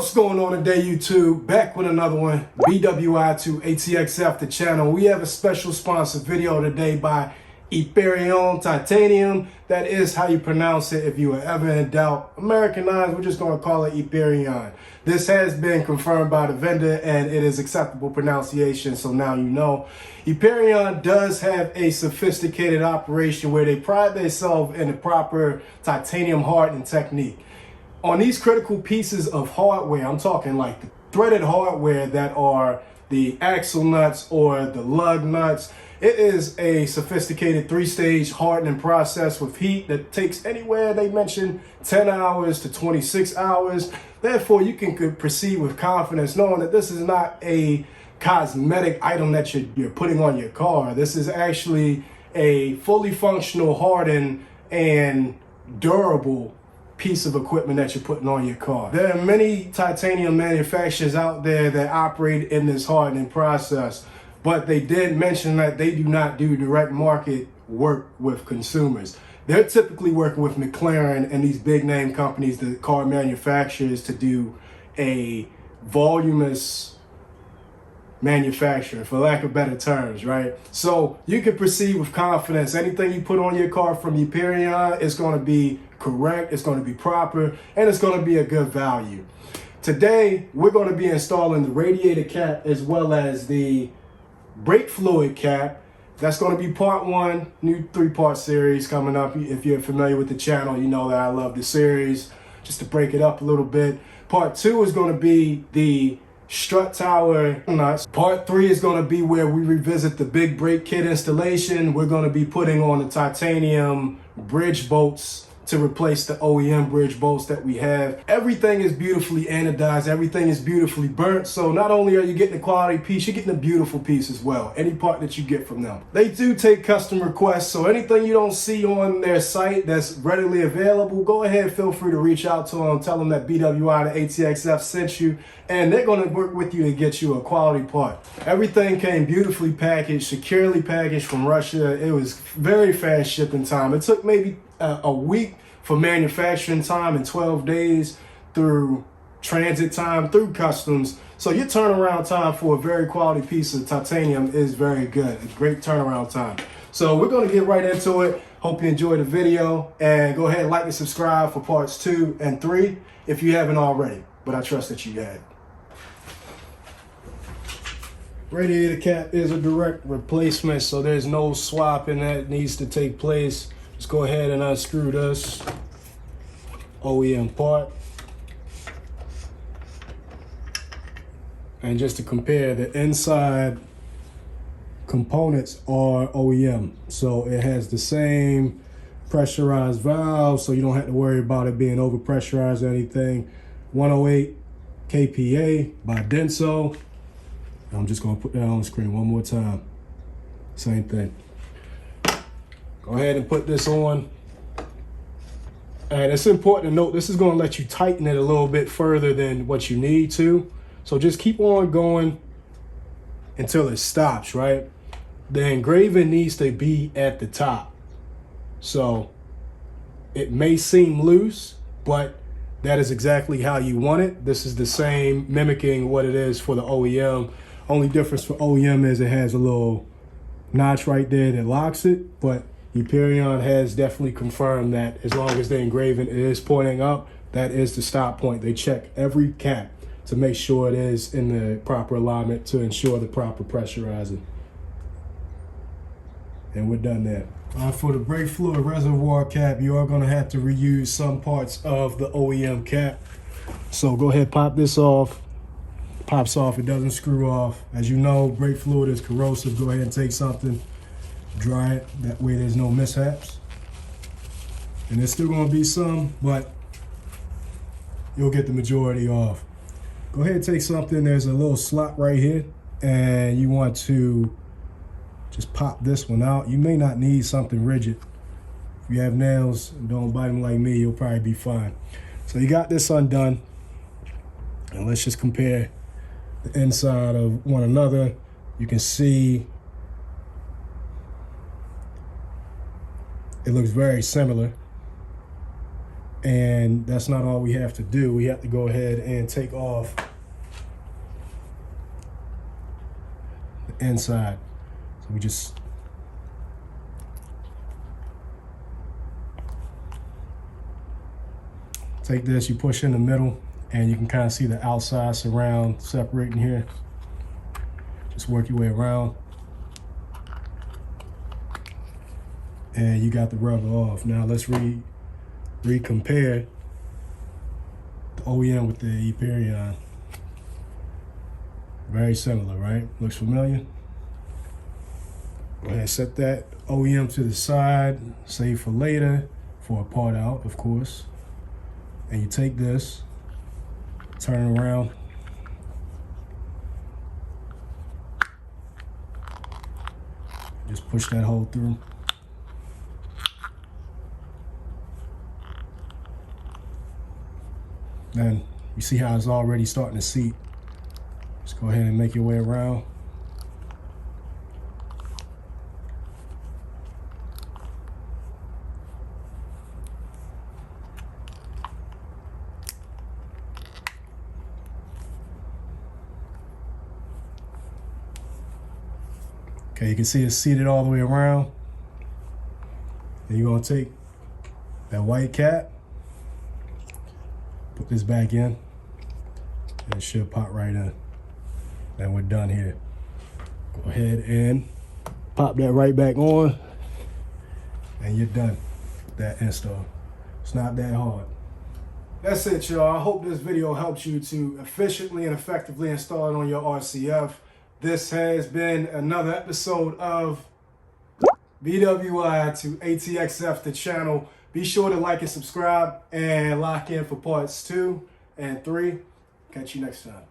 What's going on today, YouTube? Back with another one. BWI to ATXF, the channel. We have a special sponsored video today by Yperion Titanium. That is how you pronounce it if you were ever in doubt. Americanized, we're just going to call it Yperion. This has been confirmed by the vendor and it is acceptable pronunciation, so now you know. Yperion does have a sophisticated operation where they pride themselves in the proper titanium hardening technique. On these critical pieces of hardware, I'm talking like the threaded hardware that are the axle nuts or the lug nuts. It is a sophisticated 3-stage hardening process with heat that takes anywhere, they mention, 10 hours to 26 hours. Therefore, you can proceed with confidence knowing that this is not a cosmetic item that you're putting on your car. This is actually a fully functional, hardened, and durable piece of equipment that you're putting on your car. There are many titanium manufacturers out there that operate in this hardening process, but they did mention that they do not do direct market work with consumers. They're typically working with McLaren and these big name companies, the car manufacturers, to do a voluminous manufacturing, for lack of better terms, right? So you can proceed with confidence. Anything you put on your car from Yperion is going to be correct, it's going to be proper, and it's going to be a good value. Today, we're going to be installing the radiator cap as well as the brake fluid cap. That's going to be part one, new 3-part series coming up. If you're familiar with the channel, you know that I love the series. Just to break it up a little bit. Part 2 is going to be the strut tower nuts. Part 3 is going to be where we revisit the big brake kit installation. We're going to be putting on the titanium bridge bolts to replace the OEM bridge bolts that we have. Everything is beautifully anodized, everything is beautifully burnt, so not only are you getting a quality piece, you're getting a beautiful piece as well, any part that you get from them. They do take custom requests, so anything you don't see on their site that's readily available, go ahead, feel free to reach out to them, tell them that BWI to ATXF sent you, and they're going to work with you to get you a quality part. Everything came beautifully packaged, securely packaged from Russia. It was very fast shipping time. It took maybe a week for manufacturing time and 12 days through transit time through customs. So your turnaround time for a very quality piece of titanium is very good. A great turnaround time. So we're going to get right into it. Hope you enjoyed the video, and go ahead and like and subscribe for parts 2 and 3 if you haven't already, but I trust that you had. Radiator cap is a direct replacement, so there's no swapping that needs to take place. Let's go ahead and unscrew this OEM part. And just to compare, the inside components are OEM. So it has the same pressurized valve, so you don't have to worry about it being overpressurized or anything. 108 kPa by Denso. I'm just gonna put that on the screen one more time. Same thing. Go ahead and put this on. And it's important to note, this is going to let you tighten it a little bit further than what you need to. So just keep on going until it stops, right? The engraving needs to be at the top. So it may seem loose, but that is exactly how you want it. This is the same, mimicking what it is for the OEM. Only difference for OEM is it has a little notch right there that locks it, but Yperion has definitely confirmed that as long as the engraving is pointing up, that is the stop point. They check every cap to make sure it is in the proper alignment to ensure the proper pressurizing. And we're done there. For the brake fluid reservoir cap, you are going to have to reuse some parts of the OEM cap. So go ahead, pop this off. Pops off, it doesn't screw off. As you know, brake fluid is corrosive. Go ahead and take something, dry it, that way there's no mishaps. And there's still going to be some, but you'll get the majority off. Go ahead and take something, there's a little slot right here, and you want to just pop this one out. You may not need something rigid. If you have nails and don't bite them like me, you'll probably be fine. So you got this undone, and let's just compare the inside of one another. You can see it looks very similar. And that's not all we have to do. We have to go ahead and take off the inside. So we just take this, you push in the middle, and you can kind of see the outside surround separating here. Just work your way around. And you got the rubber off. Now let's re-compare the OEM with the Yperion. Very similar, right? Looks familiar? Go ahead and set that OEM to the side, save for later, for a part out, of course. And you take this, turn it around, just push that hole through. Then you see how it's already starting to seat. Just go ahead and make your way around. Okay, you can see it's seated all the way around. Then you're gonna take that white cap, put this back in, and it should pop right in. Then we're done here. Go ahead and pop that right back on, and you're done with that install. It's not that hard. That's it, y'all. I hope this video helps you to efficiently and effectively install it on your RCF. This has been another episode of BWI to ATXF, the channel. Be sure to like and subscribe and lock in for parts 2 and 3. Catch you next time.